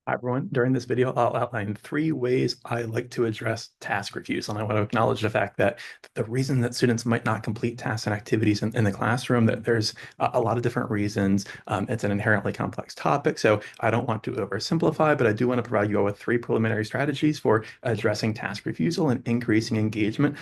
Hi, everyone. During this video, I'll outline three ways I like to address task refusal. And I want to acknowledge the fact that the reason that students might not complete tasks and activities in the classroom, that there's a lot of different reasons. It's an inherently complex topic, so I don't want to oversimplify, but I do want to provide you all with three preliminary strategies for addressing task refusal and increasing engagement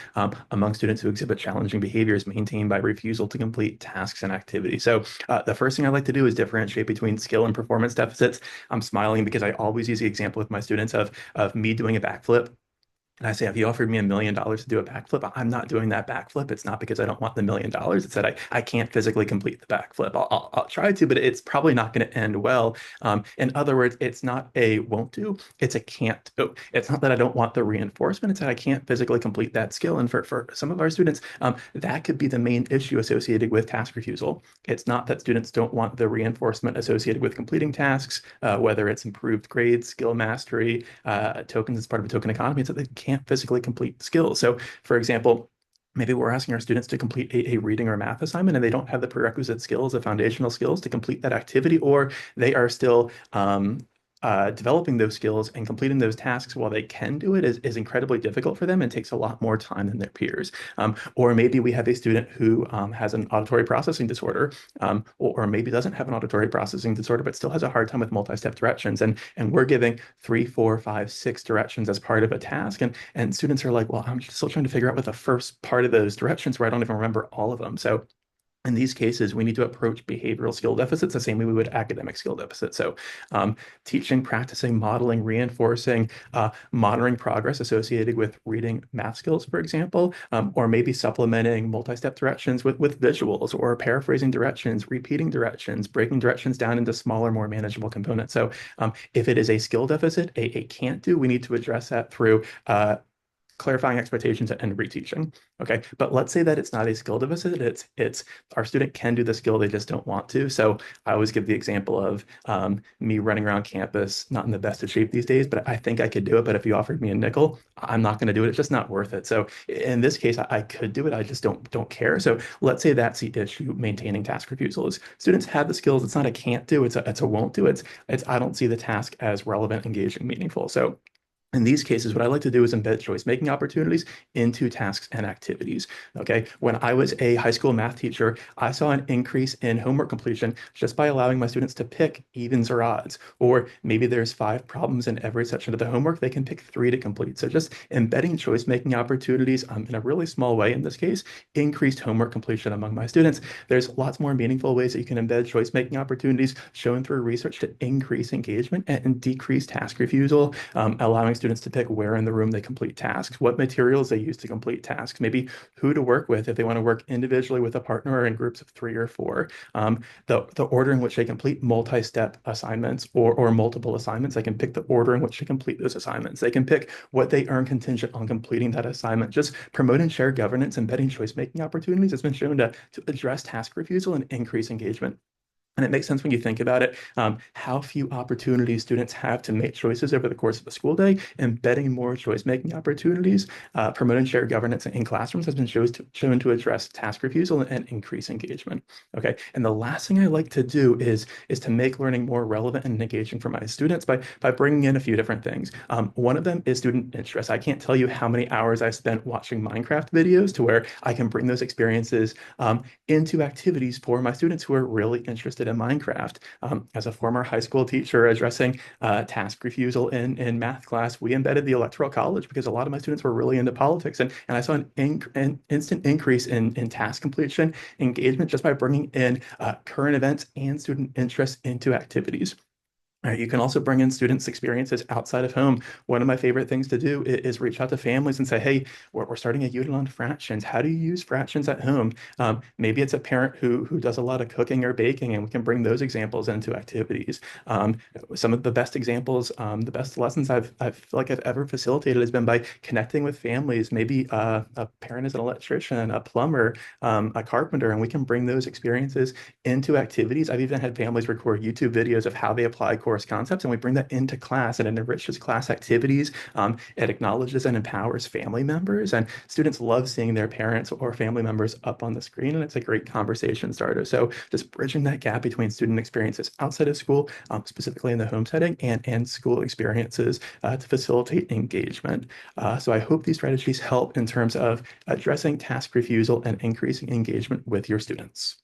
among students who exhibit challenging behaviors maintained by refusal to complete tasks and activities. So the first thing I like to do is differentiate between skill and performance deficits. I'm smiling because I always use the example with my students of me doing a backflip. And I say, if you offered me $1 million to do a backflip, I'm not doing that backflip. It's not because I don't want the $1 million. It's that I can't physically complete the backflip. I'll try to, but it's probably not going to end well. In other words, it's not a won't do, it's a can't do. It's not that I don't want the reinforcement, it's that I can't physically complete that skill. And for some of our students, that could be the main issue associated with task refusal. It's not that students don't want the reinforcement associated with completing tasks, whether it's improved grades, skill mastery, tokens as part of a token economy. It's that they can't physically complete skills. So, for example, maybe we're asking our students to complete a reading or math assignment and they don't have the prerequisite skills, the foundational skills to complete that activity, or they are still developing those skills and completing those tasks while they can do it is incredibly difficult for them and takes a lot more time than their peers. Or maybe we have a student who has an auditory processing disorder, or maybe doesn't have an auditory processing disorder, but still has a hard time with multi-step directions. And we're giving 3, 4, 5, 6 directions as part of a task. And students are like, well, I'm still trying to figure out what the first part of those directions where I don't even remember all of them. So in these cases, we need to approach behavioral skill deficits the same way we would academic skill deficits. So, teaching, practicing, modeling, reinforcing, monitoring progress associated with reading math skills, for example, or maybe supplementing multi-step directions with visuals or paraphrasing directions, repeating directions, breaking directions down into smaller, more manageable components. So, if it is a skill deficit, a can't do, we need to address that through clarifying expectations and reteaching. Okay, but let's say that it's not a skill deficit. It's our student can do the skill, they just don't want to. So I always give the example of me running around campus, not in the best of shape these days, but I think I could do it. But if you offered me a nickel, I'm not going to do it. It's just not worth it. So in this case, I could do it. I just don't care. So let's say that's the issue maintaining task refusal is students have the skills. It's not a can't do. It's a won't do. It's I don't see the task as relevant, engaging, meaningful. So in these cases, what I like to do is embed choice-making opportunities into tasks and activities. Okay. When I was a high school math teacher, I saw an increase in homework completion just by allowing my students to pick evens or odds. Or maybe there's 5 problems in every section of the homework, they can pick 3 to complete. So just embedding choice-making opportunities in a really small way, in this case, increased homework completion among my students. There's lots more meaningful ways that you can embed choice-making opportunities shown through research to increase engagement and decrease task refusal, allowing students to pick where in the room they complete tasks, what materials they use to complete tasks, maybe who to work with if they want to work individually with a partner or in groups of 3 or 4, the order in which they complete multi-step assignments or multiple assignments. They can pick the order in which they complete those assignments. They can pick what they earn contingent on completing that assignment. Just promoting shared governance, embedding choice-making opportunities has been shown to address task refusal and increase engagement. And it makes sense when you think about it, how few opportunities students have to make choices over the course of a school day. Embedding more choice-making opportunities, promoting shared governance in classrooms has been shown to address task refusal and increase engagement. Okay, and the last thing I like to do is to make learning more relevant and engaging for my students by bringing in a few different things. One of them is student interest. I can't tell you how many hours I spent watching Minecraft videos to where I can bring those experiences into activities for my students who are really interested in Minecraft. As a former high school teacher addressing task refusal in math class, we embedded the Electoral College because a lot of my students were really into politics. And I saw an instant increase in task completion, engagement, just by bringing in current events and student interest into activities. You can also bring in students' experiences outside of home. One of my favorite things to do is reach out to families and say, hey, we're starting a unit on fractions. How do you use fractions at home? Maybe it's a parent who does a lot of cooking or baking, and we can bring those examples into activities. Some of the best examples, the best lessons I feel like I've ever facilitated has been by connecting with families. Maybe a parent is an electrician, a plumber, a carpenter, and we can bring those experiences into activities. I've even had families record YouTube videos of how they apply core course concepts and we bring that into class and it enriches class activities. It acknowledges and empowers family members, and students love seeing their parents or family members up on the screen, and it's a great conversation starter. So just bridging that gap between student experiences outside of school, specifically in the home setting, and school experiences to facilitate engagement. So I hope these strategies help in terms of addressing task refusal and increasing engagement with your students.